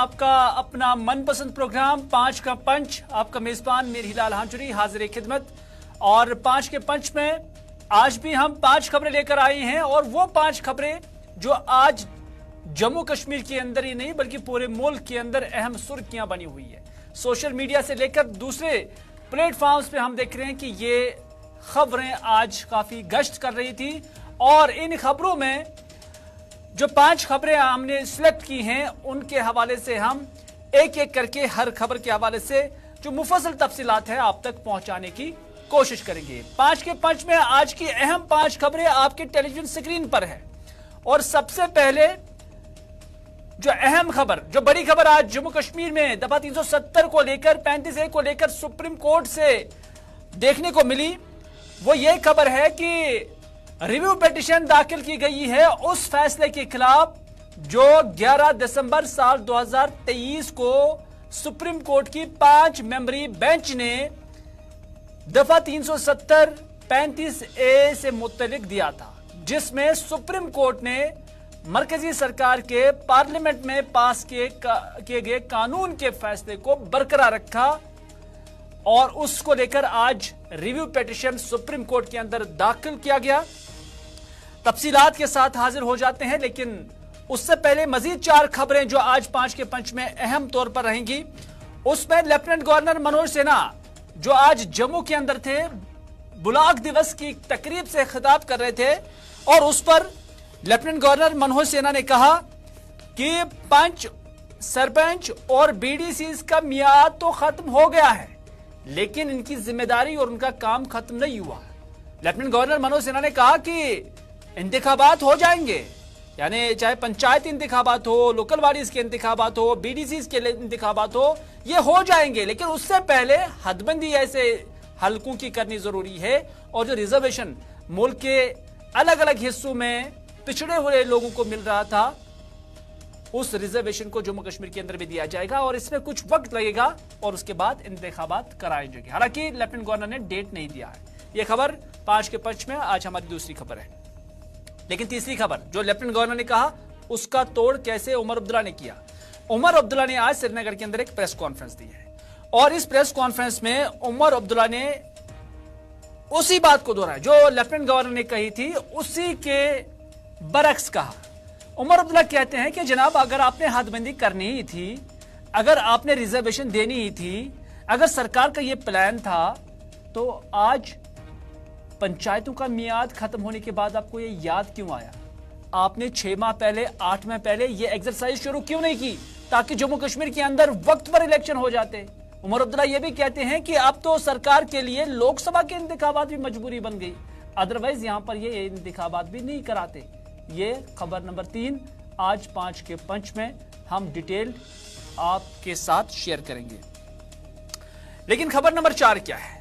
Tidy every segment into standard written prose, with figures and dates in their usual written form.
आपका अपना मनपसंद प्रोग्राम 5 का पंच। आपका मेजबान मीर हिलाल हांचुरी हाजिर खिदमत। और 5 के पंच में आज भी हम 5 खबरें लेकर आए हैं, और वो 5 खबरें जो आज जम्मू कश्मीर के अंदर ही नहीं बल्कि पूरे मुल्क के अंदर अहम सुर्खियां बनी हुई है। सोशल मीडिया से लेकर दूसरे प्लेटफॉर्म्स पे हम देख रहे हैं कि ये खबरें आज काफी गश्त कर रही थी, और इन खबरों में जो 5 खबरें हमने सिलेक्ट की हैं उनके हवाले से हम एक एक करके हर खबर के हवाले से जो मुफस्सल तफसीलात है आप तक पहुंचाने की कोशिश करेंगे। 5 के पंच में आज की अहम 5 खबरें आपके टेलीविजन स्क्रीन पर है। और सबसे पहले जो अहम खबर, जो बड़ी खबर आज जम्मू कश्मीर में दफा 370 को लेकर 35A को लेकर सुप्रीम कोर्ट से देखने को मिली, वो ये खबर है कि रिव्यू पिटीशन दाखिल की गई है उस फैसले के खिलाफ जो 11 दिसंबर साल 2023 को सुप्रीम कोर्ट की 5 मेंबरी बेंच ने दफा 370 35A से मुतल्लिक दिया था, जिसमें सुप्रीम कोर्ट ने मरकजी सरकार के पार्लियामेंट में पास किए गए कानून के फैसले को बरकरार रखा, और उसको लेकर आज रिव्यू पिटीशन सुप्रीम कोर्ट के अंदर दाखिल किया गया। तफसीलात के साथ हाजिर हो जाते हैं, लेकिन उससे पहले मजीद 4 खबरें जो आज 5 के पंच में अहम तौर पर रहेंगी। उसमें लेफ्टिनेंट गवर्नर मनोज सिन्हा जो आज जम्मू के अंदर थे, बुलाक दिवस की तकरीब से खिताब कर रहे थे, और उस पर लेफ्टिनेंट गवर्नर मनोज सिन्हा ने कहा कि पंच, सरपंच और बीडीसीज का मियाद तो खत्म हो गया है, लेकिन इनकी जिम्मेदारी और उनका काम खत्म नहीं हुआ। लेफ्टिनेंट गवर्नर मनोज सिन्हा ने कहा कि इंतखाबात हो जाएंगे, यानी चाहे पंचायत इंतखाबात हो, लोकल बॉडीज के इंतखाबात हो, बीडीसीज के इंतखाबात हो, ये हो जाएंगे, लेकिन उससे पहले हदबंदी ऐसे हलकों की करनी जरूरी है, और जो रिजर्वेशन मुल्क के अलग अलग हिस्सों में पिछड़े हुए लोगों को मिल रहा था, उस रिजर्वेशन को जम्मू कश्मीर के अंदर भी दिया जाएगा, और इसमें कुछ वक्त लगेगा और उसके बाद इंतखाबात कराए जाएंगे। हालांकि लेफ्टिनेंट गवर्नर ने डेट नहीं दिया है। यह खबर 5 के पंच में आज हमारी दूसरी खबर है। लेकिन तीसरी खबर जो लेफ्टिनेंट गवर्नर ने कहा उसका तोड़ कैसे उमर अब्दुल्ला ने किया। उमर अब्दुल्ला ने आज श्रीनगर के अंदर एक प्रेस कॉन्फ्रेंस दी है, और इस प्रेस कॉन्फ्रेंस में उमर अब्दुल्ला ने उसी बात को दोहराया जो लेफ्टिनेंट गवर्नर ने कही थी, उसी के बरक्स कहा। उमर अब्दुल्ला कहते हैं कि जनाब, अगर आपने हदबंदी करनी ही थी, अगर आपने रिजर्वेशन देनी ही थी, अगर सरकार का यह प्लान था, तो आज पंचायतों का मियाद खत्म होने के बाद आपको ये याद क्यों आया? आपने 6 माह पहले, 8 माह पहले ये एक्सरसाइज शुरू क्यों नहीं की, ताकि जम्मू कश्मीर के अंदर वक्त पर इलेक्शन हो जाते? उमर अब्दुल्ला ये भी कहते हैं कि अब तो सरकार के लिए लोकसभा के इंतखाबात भी मजबूरी बन गई, अदरवाइज यहां पर ये इंतखाबात भी नहीं कराते। ये खबर नंबर 3 आज 5 के पंच में हम डिटेल आपके साथ शेयर करेंगे। लेकिन खबर नंबर 4 क्या है?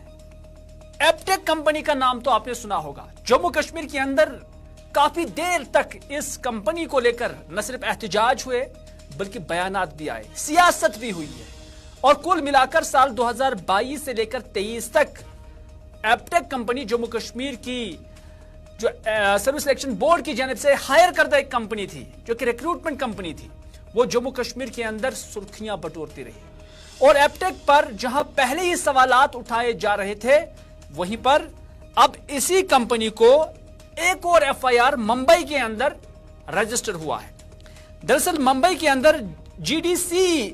एपटेक कंपनी का नाम तो आपने सुना होगा। जम्मू कश्मीर के अंदर काफी देर तक इस कंपनी को लेकर न सिर्फ एहतजाज हुए बल्कि बयानात भी आए, सियासत भी हुई है, और कुल मिलाकर साल 2022 से लेकर 23 तक एपटेक कंपनी जम्मू कश्मीर की जो सर्विस सिलेक्शन बोर्ड की जानिब से हायर करदा एक कंपनी थी, जो कि रिक्रूटमेंट कंपनी थी, वो जम्मू कश्मीर के अंदर सुर्खियां बटोरती रही। और एपटेक पर जहां पहले ही सवालात उठाए जा रहे थे, वहीं पर अब इसी कंपनी को एक और एफआईआर मुंबई के अंदर रजिस्टर हुआ है। दरअसल मुंबई के अंदर जीडीसी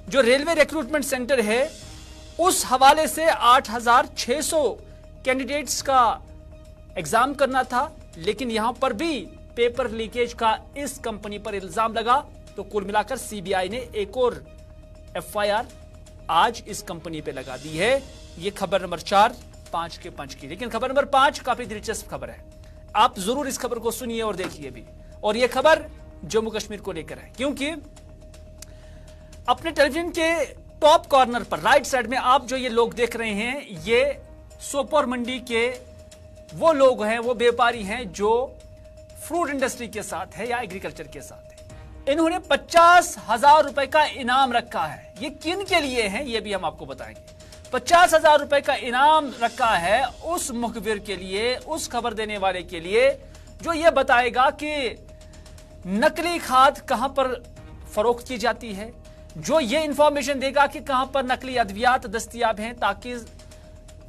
जो रेलवे रिक्रूटमेंट सेंटर है, उस हवाले से 8600 कैंडिडेट्स का एग्जाम करना था, लेकिन यहां पर भी पेपर लीकेज का इस कंपनी पर इल्जाम लगा, तो कुल मिलाकर सीबीआई ने एक और एफआईआर आज इस कंपनी पे लगा दी है। यह खबर नंबर 4 5 के पंच की। लेकिन खबर नंबर 5 काफी दिलचस्प खबर है, आप जरूर इस खबर को सुनिए और देखिए भी। और यह खबर जम्मू कश्मीर को लेकर है, क्योंकि अपने टेलीविजन के टॉप कॉर्नर पर राइट साइड में आप जो ये लोग देख रहे हैं, ये सोपोर मंडी के वो लोग हैं, वो व्यापारी हैं जो फ्रूट इंडस्ट्री के साथ है या एग्रीकल्चर के साथ है। इन्होंने 50,000 रुपए का इनाम रखा है। ये किन के लिए है ये भी हम आपको बताएंगे। 50,000 रुपए का इनाम रखा है उस मुखबिर के लिए, उस खबर देने वाले के लिए जो ये बताएगा कि नकली खाद कहां पर फरोख्त की जाती है, जो ये इंफॉर्मेशन देगा कि कहां पर नकली अद्वियात दस्तयाब हैं, ताकि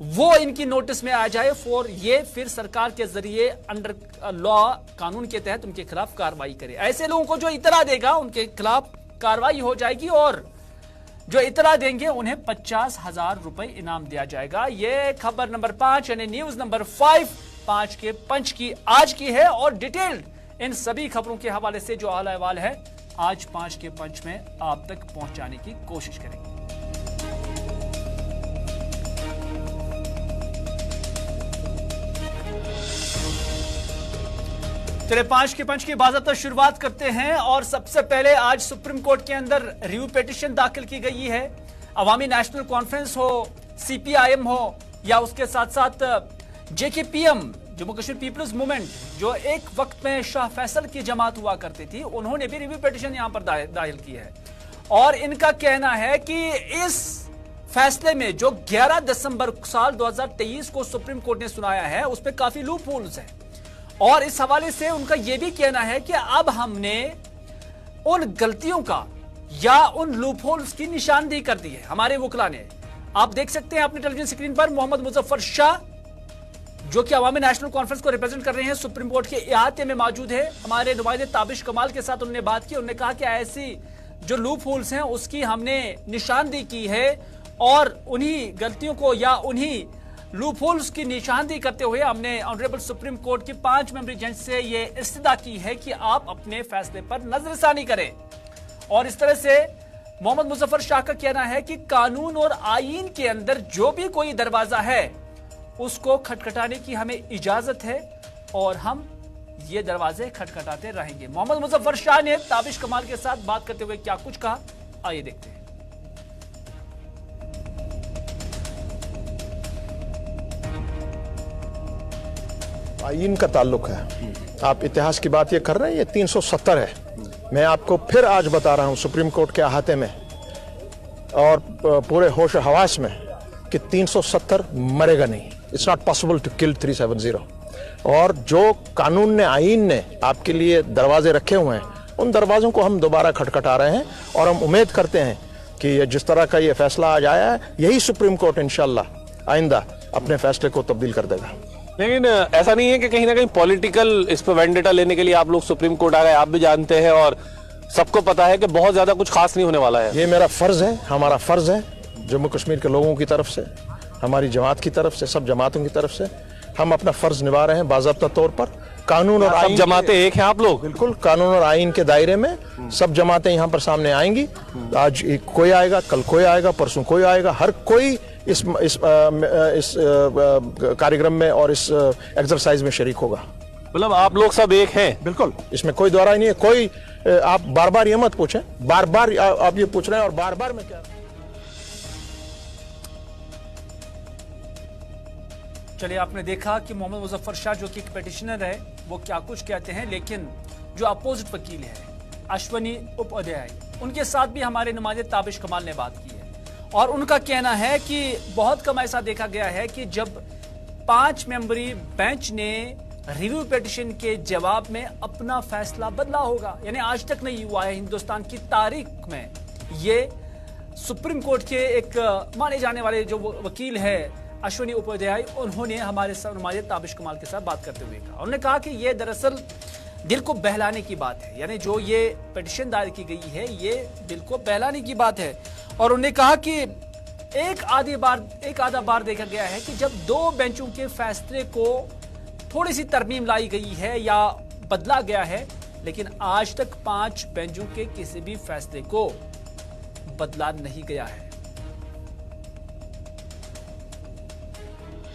वो इनकी नोटिस में आ जाए और ये फिर सरकार के जरिए अंडर लॉ, कानून के तहत उनके खिलाफ कार्रवाई करे। ऐसे लोगों को जो इतला देगा उनके खिलाफ कार्रवाई हो जाएगी और जो इतला देंगे उन्हें 50,000 रुपए इनाम दिया जाएगा। ये खबर नंबर 5 यानी न्यूज नंबर 5 5 के पंच की आज की है और डिटेल्ड इन सभी खबरों के हवाले से जो आला अहवाल है आज 5 के पंच में आप तक पहुंचाने की कोशिश करेंगे। चलिए 5 के पंच की बाज़ाब्ता शुरुआत करते हैं और सबसे पहले आज सुप्रीम कोर्ट के अंदर रिव्यू पिटीशन दाखिल की गई है। अवामी नेशनल कॉन्फ्रेंस हो, सीपीआईएम हो या उसके साथ साथ JKPM Jammu Kashmir people's movement जो एक वक्त में शाह फैसल की जमात हुआ करती थी, उन्होंने भी रिव्यू पिटीशन यहां पर दाखिल की है और इनका कहना है कि इस फैसले में जो 11 दिसंबर साल 2023 को सुप्रीम कोर्ट ने सुनाया है उस पर काफी लूप होल्स है और इस हवाले से उनका यह भी कहना है कि अब हमने उन गलतियों का या उन लूप होल्स की निशानदेही कर दी है हमारे वकील ने। आप देख सकते हैं अपने टेलीविजन स्क्रीन पर मोहम्मद मुजफ्फर शाह जो कि अवामी नेशनल कॉन्फ्रेंस को रिप्रेजेंट कर रहे हैं, सुप्रीम कोर्ट के इहाते में मौजूद है। हमारे नुमाइंदे ताबिश कमाल के साथ उन्होंने बात की, उन्होंने कहा कि ऐसी जो लूप होल्स हैं उसकी हमने निशानदेही की है और उन्हीं गलतियों को या उन्हीं लूप होल्स की निशानदेही करते हुए हमने ऑनरेबल सुप्रीम कोर्ट की 5 मेंबरी बेंच से यह इस्तदा की है कि आप अपने फैसले पर नजरसानी करें। और इस तरह से मोहम्मद मुजफ्फर शाह का कहना है कि कानून और आईन के अंदर जो भी कोई दरवाजा है उसको खटखटाने की हमें इजाजत है और हम ये दरवाजे खटखटाते रहेंगे। मोहम्मद मुजफ्फर शाह ने ताबिश कमाल के साथ बात करते हुए क्या कुछ कहा, आइए देखते हैं। आईन का ताल्लुक है, आप इतिहास की बात ये कर रहे हैं, ये 370 है। मैं आपको फिर आज बता रहा हूं सुप्रीम कोर्ट के अहाते में और पूरे होश हवास में कि 370 मरेगा नहीं। It's not possible to kill 370। और जो कानून ने, आईन ने आपके लिए दरवाजे रखे हुए हैं उन दरवाजों को हम दोबारा खटखटा रहे हैं और हम उम्मीद करते हैं कि जिस तरह का ये फैसला आज आया है यही सुप्रीम कोर्ट इंशाल्लाह आइंदा अपने फैसले को तब्दील कर देगा। लेकिन ऐसा नहीं है कि कहीं ना कहीं पॉलिटिकल इस पर वेंडेटा लेने के लिए आप लोग सुप्रीम कोर्ट आ गए? आप भी जानते हैं और सबको पता है कि बहुत ज्यादा कुछ खास नहीं होने वाला है। ये मेरा फर्ज है, हमारा फर्ज है जम्मू कश्मीर के लोगों की तरफ से, हमारी जमात की तरफ से, सब जमातों की तरफ से हम अपना फर्ज निभा रहे हैं बाज़ाब्ता तौर पर। कानून और आईन, सब जमातें एक हैं आप लोग? बिल्कुल, कानून और आईन के दायरे में सब जमातें यहाँ पर सामने आएंगी। आज कोई आएगा, कल कोई आएगा, परसों कोई आएगा, हर कोई इस कार्यक्रम में और इस एक्सरसाइज में शरीक होगा। मतलब आप लोग सब एक हैं? बिल्कुल, इसमें कोई दोहराई नहीं है। कोई आप बार बार ये मत पूछें, बार बार आप ये पूछ रहे हैं और बार बार मैं क्या। चलिए, आपने देखा कि मोहम्मद मुजफ्फर शाह जो कि एक पिटिशनर है वो क्या कुछ कहते हैं, लेकिन जो अपोजिट वकील है अश्वनी उपाध्याय, उनके साथ भी हमारे नुमाइंदे ताबिश कमाल ने बात की है और उनका कहना है कि बहुत कम ऐसा देखा गया है कि जब 5 मेंबरी बेंच ने रिव्यू पिटीशन के जवाब में अपना फैसला बदला होगा। यानी आज तक नहीं हुआ है हिंदुस्तान की तारीख में। ये सुप्रीम कोर्ट के एक माने जाने वाले जो वकील है अश्वनी उपाध्याय, उन्होंने हमारे नुमाइंदे ताबिश कमाल के साथ बात करते हुए कहा, उन्होंने कहा कि ये दरअसल दिल को बहलाने की बात है। यानी जो ये पिटीशन दायर की गई है ये दिल को बहलाने की बात है और उन्होंने कहा कि एक आधा बार देखा गया है कि जब 2 बेंचों के फैसले को थोड़ी सी तरमीम लाई गई है या बदला गया है, लेकिन आज तक 5 बेंचों के किसी भी फैसले को बदला नहीं गया है।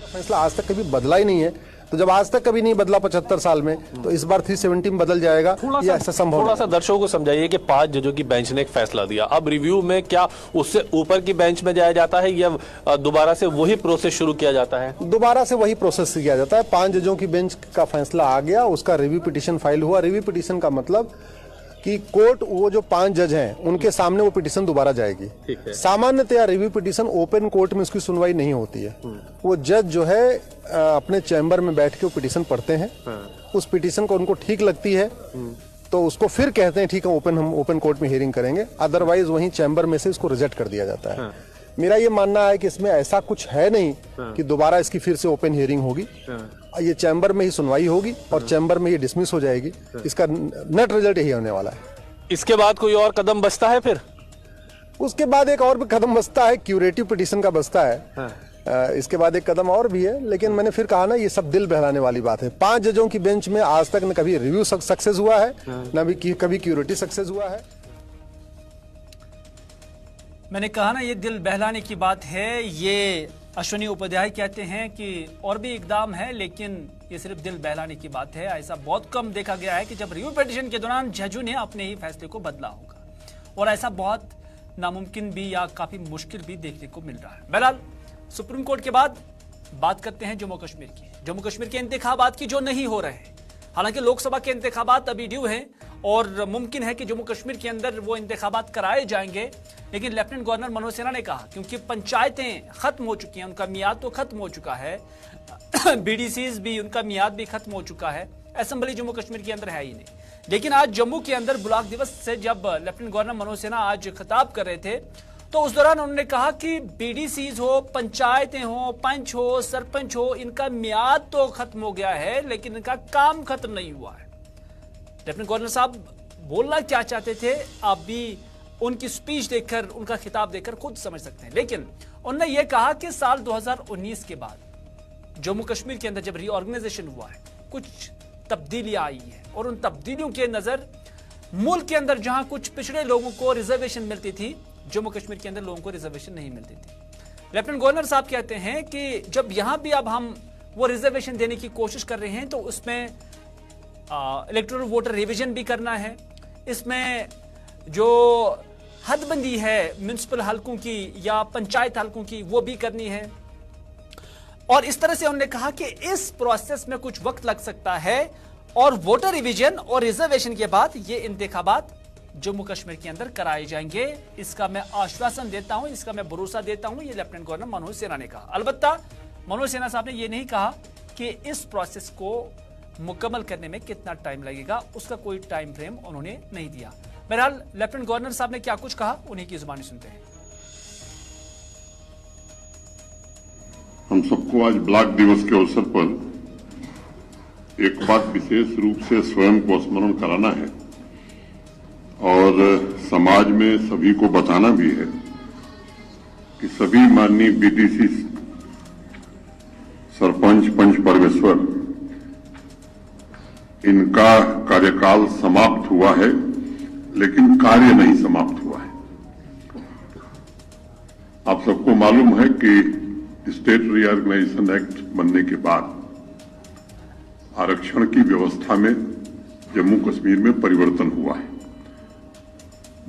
फैसला आज तक कभी बदला ही नहीं है, तो जब आज तक कभी नहीं बदला 75 साल में, तो इस बार 370 में बदल जाएगा, ये ऐसा संभव? थोड़ा सा दर्शकों को समझाइए कि 5 जजों की बेंच ने एक फैसला दिया, अब रिव्यू में क्या उससे ऊपर की बेंच में जाया जाता है या दोबारा से वही प्रोसेस शुरू किया जाता है? दोबारा से वही प्रोसेस किया जाता है। 5 जजों की बेंच का फैसला आ गया, उसका रिव्यू पिटीशन फाइल हुआ। रिव्यू पिटीशन का मतलब कि कोर्ट, वो जो 5 जज हैं उनके सामने वो पिटीशन दोबारा जाएगी। सामान्यतया रिव्यू पिटीशन ओपन कोर्ट में उसकी सुनवाई नहीं होती है। वो जज जो है अपने चैम्बर में बैठ के वो पिटीशन पढ़ते हैं। उस पिटीशन को उनको ठीक लगती है तो उसको फिर कहते हैं ठीक है हम ओपन कोर्ट में हियरिंग करेंगे, अदरवाइज वहीं चैम्बर में से इसको रिजेक्ट कर दिया जाता है। मेरा ये मानना है कि इसमें ऐसा कुछ है नहीं कि दोबारा इसकी फिर से ओपन हियरिंग होगी। ये चैम्बर में ही सुनवाई होगी और चैम्बर में ये डिसमिस हो जाएगी। इसका नेट रिजल्ट यही होने वाला है। इसके बाद कोई और कदम बचता है फिर? उसके बाद एक और भी कदम बचता है, क्यूरेटिव पिटीशन का बचता है। इसके बाद एक कदम और भी है, लेकिन मैंने फिर कहा ना, ये सब दिल बहलाने वाली बात है। 5 जजों की बेंच में आज तक न कभी रिव्यू सक्सेस हुआ है, न भी कभी क्यूरेटिव सक्सेस हुआ है। मैंने कहा ना, ये दिल बहलाने की बात है। ये अश्विनी उपाध्याय कहते हैं कि और भी इकदाम है, लेकिन ये सिर्फ दिल बहलाने की बात है। ऐसा बहुत कम देखा गया है कि जब रिव्यू पिटीशन के दौरान जजों ने अपने ही फैसले को बदला होगा, और ऐसा बहुत नामुमकिन भी या काफी मुश्किल भी देखने को मिल रहा है। बहरहाल सुप्रीम कोर्ट के बाद बात करते हैं जम्मू कश्मीर की। जम्मू कश्मीर के इंतखाबात की जो नहीं हो रहे हैं। हालांकि लोकसभा के इंतखाबात अभी ड्यू हैं और मुमकिन है कि जम्मू कश्मीर के अंदर वो इंतखाबात कराए जाएंगे, लेकिन लेफ्टिनेंट गवर्नर मनोज सिन्हा ने कहा क्योंकि पंचायतें खत्म हो चुकी हैं, उनका मियाद तो खत्म हो चुका है, बीडीसीज भी उनका मियाद भी खत्म हो चुका है, असेंबली जम्मू कश्मीर के अंदर है ही नहीं। लेकिन आज जम्मू के अंदर ब्लॉक दिवस से जब लेफ्टिनेंट गवर्नर मनोज सिन्हा आज खिताब कर रहे थे, तो उस दौरान उन्होंने कहा कि बीडीसीज हो, पंचायतें हो, पंच हो, सरपंच हो, इनका मियाद तो खत्म हो गया है, लेकिन इनका काम खत्म नहीं हुआ है। लेफ्टिनेंट गवर्नर साहब बोलना क्या चाहते थे, आप भी उनकी स्पीच देखकर, उनका खिताब देखकर खुद समझ सकते हैं। लेकिन उन्होंने यह कहा कि साल 2019 के बाद जम्मू कश्मीर के अंदर जब रीऑर्गेनाइजेशन हुआ है, कुछ तब्दीलियां आई है, और उन तब्दीलियों के नजर मुल्क के अंदर जहां कुछ पिछड़े लोगों को रिजर्वेशन मिलती थी, जम्मू कश्मीर के अंदर लोगों को रिजर्वेशन नहीं मिलती थी। लेफ्टिनेंट गवर्नर साहब कहते हैं कि जब यहां भी अब हम वो रिजर्वेशन देने की कोशिश कर रहे हैं, तो उसमें इलेक्टोरल वोटर रिवीजन भी करना है, इसमें जो हदबंदी है म्युनिसिपल हलकों की या पंचायत हलकों की वो भी करनी है। और इस तरह से उन्होंने कहा कि इस प्रोसेस में कुछ वक्त लग सकता है, और वोटर रिवीजन और रिजर्वेशन के बाद ये इंतखाबात जम्मू कश्मीर के अंदर कराए जाएंगे। इसका मैं आश्वासन देता हूं, इसका मैं भरोसा देता हूं, ये लेफ्टिनेंट गवर्नर मनोज सिन्हा ने कहा। अलबत्ता मनोज सिन्हा साहब ने यह नहीं कहा कि इस प्रोसेस को मुकम्मल करने में कितना टाइम लगेगा, उसका कोई टाइम फ्रेम उन्होंने नहीं दिया। बहरहाल लेफ्टिनेंट गवर्नर साहब ने क्या कुछ कहा, उन्हीं की जुबानी सुनते हैं। हम सबको आज ब्लॉक दिवस के अवसर पर एक बात विशेष रूप से स्वयं को स्मरण कराना है और समाज में सभी को बताना भी है कि सभी माननीय बीडीसी सरपंच, पंच परमेश्वर, इनका कार्यकाल समाप्त हुआ है, लेकिन कार्य नहीं समाप्त हुआ है। आप सबको मालूम है कि स्टेट रीऑर्गेनाइजेशन एक्ट बनने के बाद आरक्षण की व्यवस्था में जम्मू कश्मीर में परिवर्तन हुआ है।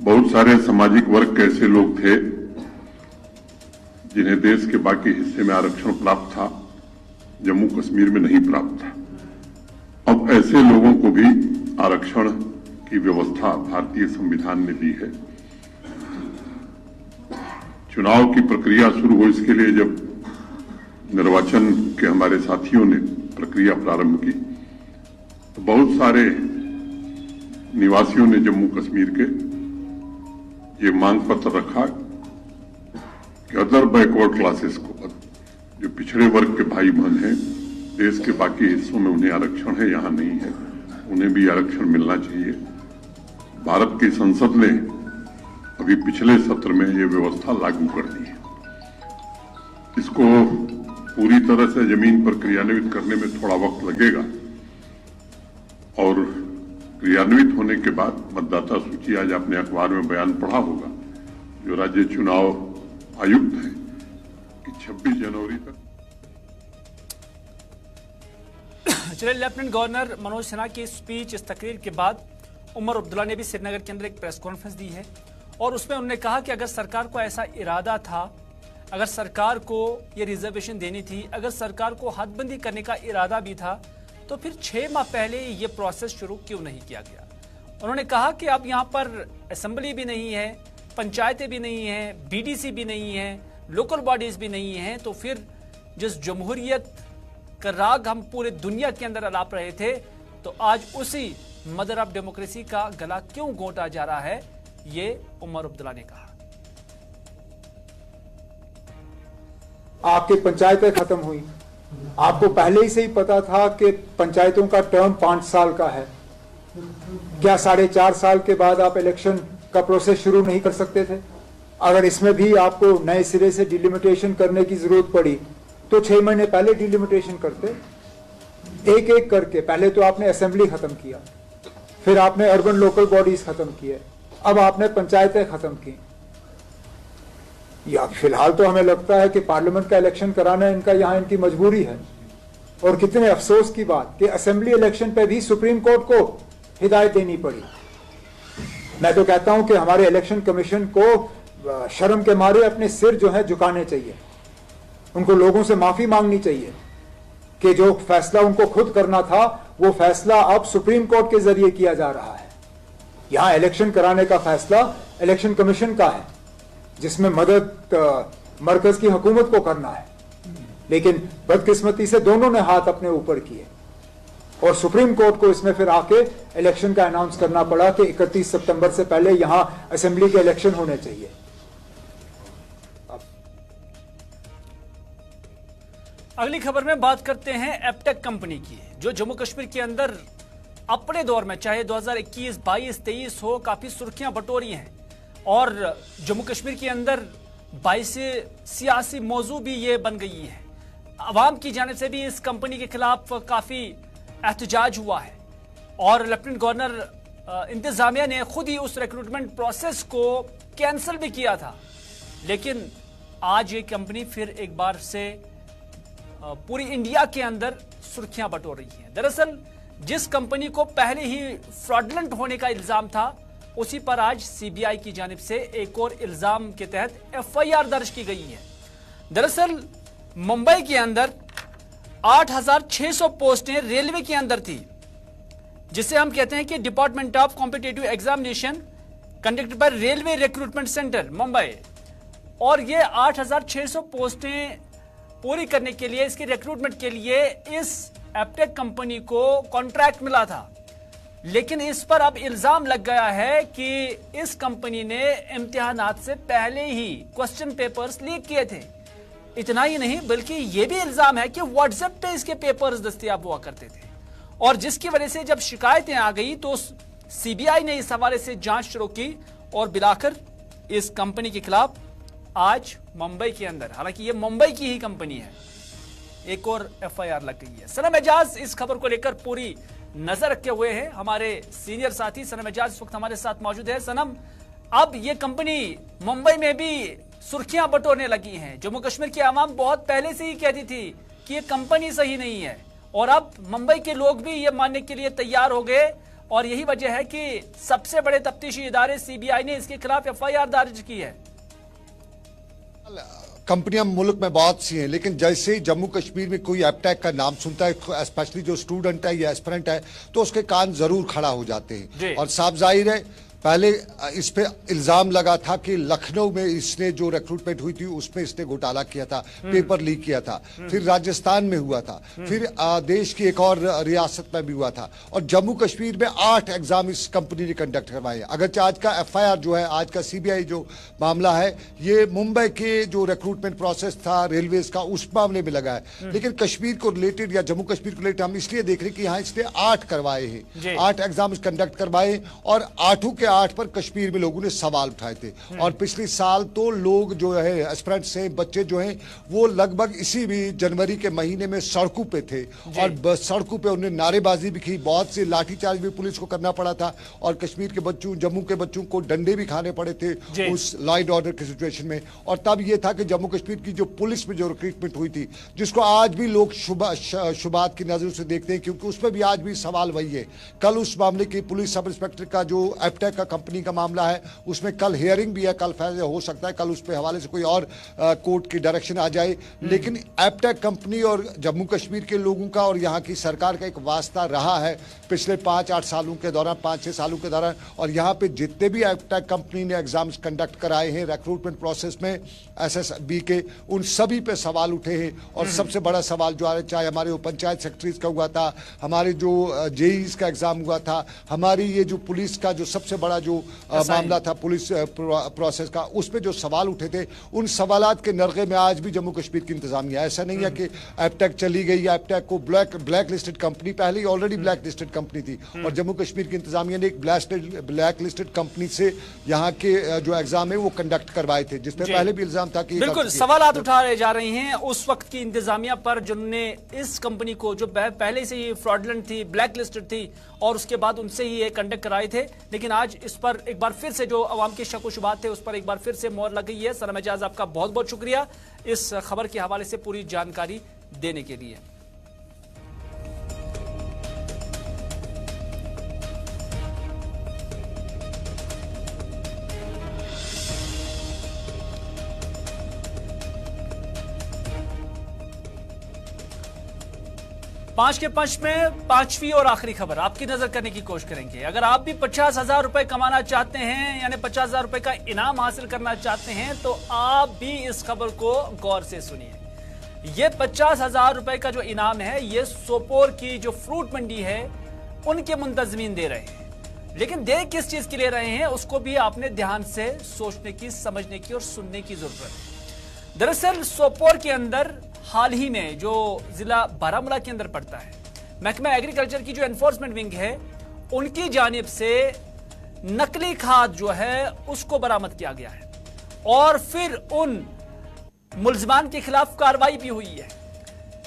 बहुत सारे सामाजिक वर्ग के ऐसे लोग थे जिन्हें देश के बाकी हिस्से में आरक्षण प्राप्त था, जम्मू कश्मीर में नहीं प्राप्त था। अब ऐसे लोगों को भी आरक्षण की व्यवस्था भारतीय संविधान ने दी है। चुनाव की प्रक्रिया शुरू हो, इसके लिए जब निर्वाचन के हमारे साथियों ने प्रक्रिया प्रारंभ की, तो बहुत सारे निवासियों ने जम्मू कश्मीर के ये मांग पत्र रखा कि अदर बैकवर्ड क्लासेस को, जो पिछड़े वर्ग के भाई बहन हैं, देश के बाकी हिस्सों में उन्हें आरक्षण है, यहां नहीं है, उन्हें भी आरक्षण मिलना चाहिए। भारत की संसद ने अभी पिछले सत्र में ये व्यवस्था लागू कर दी है। इसको पूरी तरह से जमीन पर क्रियान्वित करने में थोड़ा वक्त लगेगा, और क्रियान्वित होने के बाद मतदाता सूची, आज आपने अखबार में बयान पढ़ा होगा, जो राज्य चुनाव आयुक्त है, कि 26 जनवरी तक। चलिए, लेफ्टिनेंट गवर्नर मनोज सिन्हा की स्पीच, इस तकरीर के बाद उमर अब्दुल्ला ने भी श्रीनगर के अंदर एक प्रेस कॉन्फ्रेंस दी है, और उसमें उन्होंने कहा कि अगर सरकार को ऐसा इरादा था, अगर सरकार को ये रिजर्वेशन देनी थी, अगर सरकार को हदबंदी करने का इरादा भी था, तो फिर 6 माह पहले ये प्रोसेस शुरू क्यों नहीं किया गया। उन्होंने कहा कि अब यहाँ पर असेंबली भी नहीं है, पंचायतें भी नहीं है, बीडीसी भी नहीं है, लोकल बॉडीज भी नहीं है, तो फिर जिस जमहूरियत का राग हम पूरे दुनिया के अंदर अलाप रहे थे, तो आज उसी मदर ऑफ डेमोक्रेसी का गला क्यों घोंटा जा रहा है, ये उमर अब्दुल्ला ने कहा। आपकी पंचायतें खत्म हुई, आपको पहले ही से ही पता था कि पंचायतों का टर्म 5 साल का है। क्या 4.5 साल के बाद आप इलेक्शन का प्रोसेस शुरू नहीं कर सकते थे? अगर इसमें भी आपको नए सिरे से डिलिमिटेशन करने की जरूरत पड़ी तो 6 महीने पहले डिलिमिटेशन करते। एक एक करके पहले तो आपने असेंबली खत्म किया, फिर आपने अर्बन लोकल बॉडीज खत्म किए, अब आपने पंचायतें खत्म की। या फिलहाल तो हमें लगता है कि पार्लियामेंट का इलेक्शन कराना इनका यहां इनकी मजबूरी है। और कितने अफसोस की बात कि असेंबली इलेक्शन पे भी सुप्रीम कोर्ट को हिदायत देनी पड़ी। मैं तो कहता हूं कि हमारे इलेक्शन कमीशन को शर्म के मारे अपने सिर जो है झुकाने चाहिए, उनको लोगों से माफी मांगनी चाहिए कि जो फैसला उनको खुद करना था वो फैसला अब सुप्रीम कोर्ट के जरिए किया जा रहा है। यहां इलेक्शन कराने का फैसला इलेक्शन कमीशन का है, जिसमें मदद मरकज की हुकूमत को करना है, लेकिन बदकिस्मती से दोनों ने हाथ अपने ऊपर किए और सुप्रीम कोर्ट को इसमें फिर आके इलेक्शन का अनाउंस करना पड़ा कि 31 सितंबर से पहले यहां असेंबली के इलेक्शन होने चाहिए। अगली खबर में बात करते हैं एपटेक कंपनी की, जो जम्मू कश्मीर के अंदर अपने दौर में चाहे 2021, 22, 23 हो, काफी सुर्खियां बटोरी हैं और जम्मू कश्मीर के अंदर 22 सियासी मौजू भी ये बन गई है। अवाम की जानिब से भी इस कंपनी के खिलाफ काफी एहतजाज हुआ है और लेफ्टिनेंट गवर्नर इंतजामिया ने खुद ही उस रिक्रूटमेंट प्रोसेस को कैंसिल भी किया था। लेकिन आज ये कंपनी फिर एक बार से पूरी इंडिया के अंदर सुर्खियां बटोर रही हैं। दरअसल जिस कंपनी को पहले ही फ्रॉडलेंट होने का इल्जाम था, उसी पर आज सीबीआई की जानिब से एक और इल्जाम के तहत एफआईआर दर्ज की गई है। दरअसल मुंबई के अंदर 8,600 पोस्टें रेलवे के अंदर थी, जिसे हम कहते हैं कि department of competitive examination conducted by railway recruitment centre Mumbai. और ये 8,600 पोस्टें पूरी करने के लिए, इसकी रिक्रूटमेंट के लिए इस एपटेक कंपनी को कॉन्ट्रैक्ट मिला था। लेकिन इस पर अब इल्जाम लग गया है कि इस कंपनी ने इम्तिहानात से पहले ही क्वेश्चन पेपर्स लीक किए थे। इतना ही नहीं, बल्कि यह भी इल्जाम है कि व्हाट्सएप पे इसके पेपर्स दस्तयाब हुआ करते थे और जिसकी वजह से जब शिकायतें आ गई तो सीबीआई ने इस हवाले से जांच शुरू की और बिलाकर इस कंपनी के खिलाफ आज मुंबई के अंदर, हालांकि ये मुंबई की ही कंपनी है, एक और एफआईआर लग गई है। सनम एजाज इस खबर को लेकर पूरी नजर रखे हुए हैं। हमारे सीनियर साथी सनम एजाज इस वक्त हमारे साथ मौजूद है। सनम, अब ये कंपनी मुंबई में भी सुर्खियां बटोरने लगी हैं। जम्मू कश्मीर की आवाम बहुत पहले से ही कहती थी कि ये कंपनी सही नहीं है और अब मुंबई के लोग भी ये मानने के लिए तैयार हो गए और यही वजह है कि सबसे बड़े तफ्तीशी इदारे सीबीआई ने इसके खिलाफ एफआईआर दर्ज की है। कंपनियां मुल्क में बहुत सी हैं, लेकिन जैसे ही जम्मू कश्मीर में कोई एपटेक का नाम सुनता है, स्पेशली जो स्टूडेंट है या एस्पिरेंट है, तो उसके कान जरूर खड़ा हो जाते हैं। और साफ जाहिर है पहले इस पे इल्जाम लगा था कि लखनऊ में इसने जो रिक्रूटमेंट हुई थी उसमें इसने घोटाला किया था, पेपर लीक किया था, फिर राजस्थान में हुआ था, फिर देश की एक और रियासत में भी हुआ था और जम्मू कश्मीर में 8 एग्जाम इस कंपनी ने कंडक्ट करवाए। अगर आज का एफआईआर जो है, आज का सीबीआई जो मामला है, ये मुंबई के जो रिक्रूटमेंट प्रोसेस था रेलवेज का, उस मामले में लगा है। लेकिन कश्मीर को रिलेटेड या जम्मू कश्मीर को रिलेटेड हम इसलिए देख रहे हैं कि यहाँ इसने 8 करवाए हैं, 8 एग्जाम कंडक्ट करवाए और 8 के 8 पर कश्मीर में लोगों ने सवाल उठाए थे। और पिछले साल तो लोग जो है एस्पिरेंट्स हैं, बच्चे जो हैं, वो लगभग इसी भी जनवरी के महीने में सड़कों पे थे और सड़कों पे उन्हें नारेबाजी भी की, बहुत से लाठीचार्ज भी पुलिस को करना पड़ा था और कश्मीर के बच्चों, जम्मू के बच्चों को डंडे भी खाने पड़े थे उस लॉ एंड ऑर्डर की सिचुएशन में। और तब ये था कि जम्मू कश्मीर की जो पुलिस में जो रिक्रूटमेंट हुई थी, जिसको आज भी लोग शुभात की नजरों से देखते हैं, क्योंकि उसमें भी आज भी सवाल वही है। कल उस मामले की पुलिस सब इंस्पेक्टर का जो एपटेक का कंपनी का मामला है, उसमें कल हियरिंग भी है, कल फैसला हो सकता है, कल उस पे हवाले से कोई और कोर्ट की डायरेक्शन आ जाए। लेकिन एपटेक कंपनी और जम्मू कश्मीर के लोगों का और यहाँ की सरकार का एक वास्ता रहा है पिछले 5-8 सालों के दौरान, 5-6 सालों के दौरान। और यहाँ पे जितने भी एपटेक कंपनी ने एग्जाम्स कंडक्ट कराए हैं रिक्रूटमेंट प्रोसेस में SSB के, उन सभी पे सवाल उठे हैं। और सबसे बड़ा सवाल जो आ रहा है, चाहे हमारे वो पंचायत सेक्रेटरीज का हुआ था, हमारे जो JEEs का एग्जाम हुआ था, हमारी ये जो पुलिस का जो सबसे बड़ा जो मामला था पुलिस प्रोसेस का, उस पे जो सवाल उठे थे, उन सवालात के नरगे में आज भी जम्मू कश्मीर की इंतजामिया, ऐसा नहीं है कि एपटेक चली गई या एपटेक को ब्लैक लिस्टेड कंपनी, पहले ही ऑलरेडी ब्लैक लिस्टेड कंपनी थी और जम्मू कश्मीर की इंतजामिया ने एक ब्लैक लिस्टेड कंपनी से यहाँ के जो एग्जाम है वो कंडक्ट करवाए थे, जिसपे पहले भी इल्जाम था कि बिल्कुल सवालात उठाए जा रहे हैं उस वक्त की इंतजामिया पर, जिन्होंने इस कंपनी को जो पहले से ही फ्रॉडलेंट थी, ब्लैक लिस्टेड थी, और उसके बाद उनसे ही ये कंडक्ट कराए थे। लेकिन आज इस पर एक बार फिर से जो अवाम के शक व शुबात थे उस पर एक बार फिर से मोहर लग गई है। सनम एजाज, आपका बहुत बहुत शुक्रिया इस खबर के हवाले से पूरी जानकारी देने के लिए। पांच के पंच में पांचवी और आखिरी खबर आपकी नजर करने की कोशिश करेंगे। अगर आप भी 50,000 रुपए कमाना चाहते हैं, यानी 50,000 रुपए का इनाम हासिल करना चाहते हैं, तो आप भी इस खबर को गौर से सुनिए। ये 50,000 रुपए का जो इनाम है, ये सोपोर की जो फ्रूट मंडी है उनके मुंतजमीन दे रहे हैं। लेकिन दे किस चीज के ले रहे हैं उसको भी आपने ध्यान से सोचने की, समझने की और सुनने की जरूरत है। दरअसल सोपोर के अंदर हाल ही में जो जिला बारामूला के अंदर पड़ता है, महकमा एग्रीकल्चर की जो एनफोर्समेंट विंग है उनकी जानिब से नकली खाद जो है उसको बरामद किया गया है और फिर उन मुल्जिमान के खिलाफ कार्रवाई भी हुई है।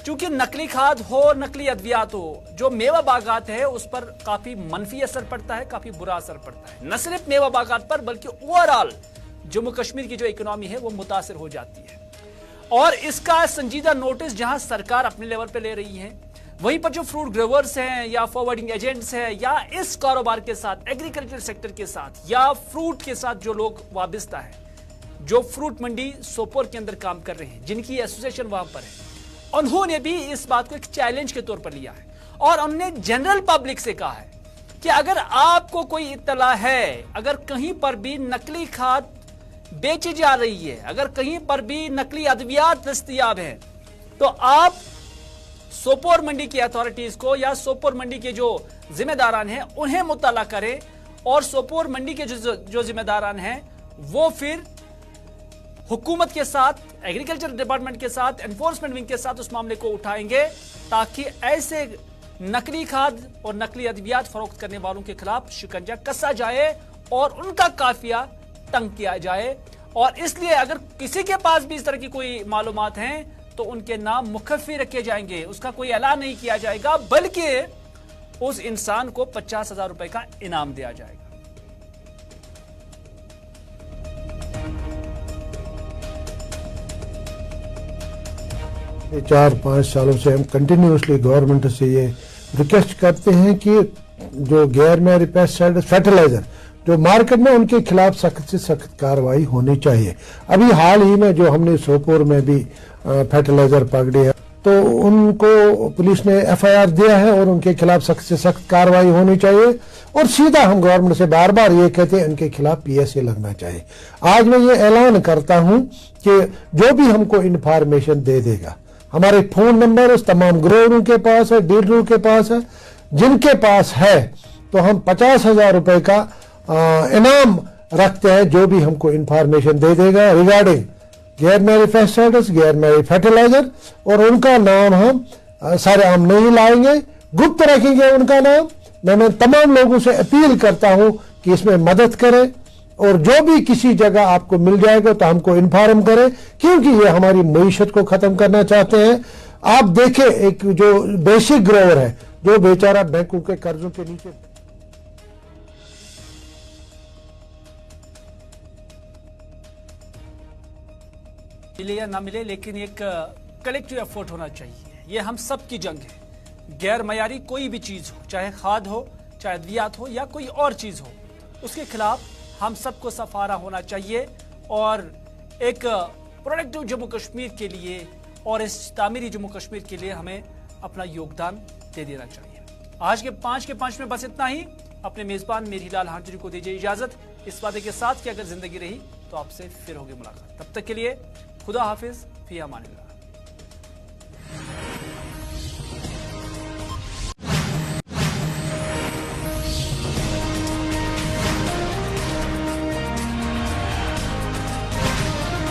चूंकि नकली खाद हो, नकली अद्वियात हो, जो मेवा बागात है उस पर काफी मनफी असर पड़ता है, काफी बुरा असर पड़ता है। न सिर्फ मेवा बागात पर बल्कि ओवरऑल जम्मू कश्मीर की जो इकोनॉमी है वो मुतासिर हो जाती है। और इसका संजीदा नोटिस जहां सरकार अपने लेवल पे ले रही है, वहीं पर जो फ्रूट ग्रोवर्स हैं या फॉरवर्डिंग एजेंट्स हैं या इस कारोबार के साथ, एग्रीकल्चर सेक्टर के साथ या फ्रूट के साथ जो लोग वाबिस्ता है, जो फ्रूट मंडी सोपोर के अंदर काम कर रहे हैं, जिनकी एसोसिएशन वहां पर है, उन्होंने भी इस बात को एक चैलेंज के तौर पर लिया है और हमने जनरल पब्लिक से कहा है कि अगर आपको कोई इत्तला है, अगर कहीं पर भी नकली खाद बेची जा रही है, अगर कहीं पर भी नकली अद्वियात दस्तयाब है, तो आप सोपोर मंडी की अथॉरिटीज को या सोपोर मंडी के जो जिम्मेदारान हैं उन्हें मुत्तला करें और सोपोर मंडी के जो जिम्मेदारान हैं वो फिर हुकूमत के साथ, एग्रीकल्चर डिपार्टमेंट के साथ, एनफोर्समेंट विंग के साथ उस मामले को उठाएंगे ताकि ऐसे नकली खाद और नकली अद्वियात फरोख्त करने वालों के खिलाफ शिकंजा कसा जाए और उनका काफिया तंग किया जाए। और इसलिए अगर किसी के पास भी इस तरह की कोई मालूमात हैं तो उनके नाम मुखफ़ी रखे जाएंगे, उसका कोई ऐलान नहीं किया जाएगा, बल्कि उस इंसान को 50,000 रुपए का इनाम दिया जाएगा। ये 4-5 सालों से हम कंटिन्यूसली गवर्नमेंट से ये रिक्वेस्ट करते हैं कि जो गैर मैरी पेस्टिसाइड फर्टिलाइजर जो मार्केट में, उनके खिलाफ सख्त से सख्त कार्रवाई होनी चाहिए। अभी हाल ही में जो हमने सोपोर में भी फर्टिलाइजर पकड़े हैं तो उनको पुलिस ने FIR दिया है और उनके खिलाफ सख्त से सख्त कार्रवाई होनी चाहिए। और सीधा हम गवर्नमेंट से बार बार ये कहते हैं इनके खिलाफ PSA लगना चाहिए। आज मैं ये ऐलान करता हूं कि जो भी हमको इन्फॉर्मेशन दे देगा, हमारे फोन नंबर उस तमाम ग्रोवरों के पास है, डीलरों के पास है, जिनके पास है तो हम 50,000 रुपए का इनाम रखते हैं जो भी हमको इंफॉर्मेशन दे देगा रिगार्डिंग गैर मैरी पेस्टिसाइड्स, गैर मैरी फर्टिलाइजर, और उनका नाम हम सारे आम नहीं लाएंगे, गुप्त रखेंगे उनका नाम। मैं तमाम लोगों से अपील करता हूं कि इसमें मदद करें और जो भी किसी जगह आपको मिल जाएगा तो हमको इन्फॉर्म करें, क्योंकि ये हमारी मईशत को खत्म करना चाहते हैं। आप देखें एक जो बेसिक ग्रोवर है जो बेचारा बैंकों के कर्जों के नीचे, मिले या ना मिले, लेकिन एक कलेक्टिव एफर्ट होना चाहिए। ये हम सब की जंग है। गैर मयारी कोई भी चीज हो, चाहे खाद हो, चाहे अद्वियात हो या कोई और चीज हो, उसके खिलाफ हम सबको सफारा होना चाहिए और एक प्रोडक्टिव जम्मू कश्मीर के लिए और इस तामीरी जम्मू कश्मीर के लिए हमें अपना योगदान दे देना चाहिए। आज के 5 के 5 में बस इतना ही। अपने मेजबान मेरी हिलाल हांचुरी को दीजिए इजाजत, इस वादे के साथ कि अगर जिंदगी रही तो आपसे फिर होगी मुलाकात। तब तक के लिए खुदा हाफिज, फी अमानिल्लाह।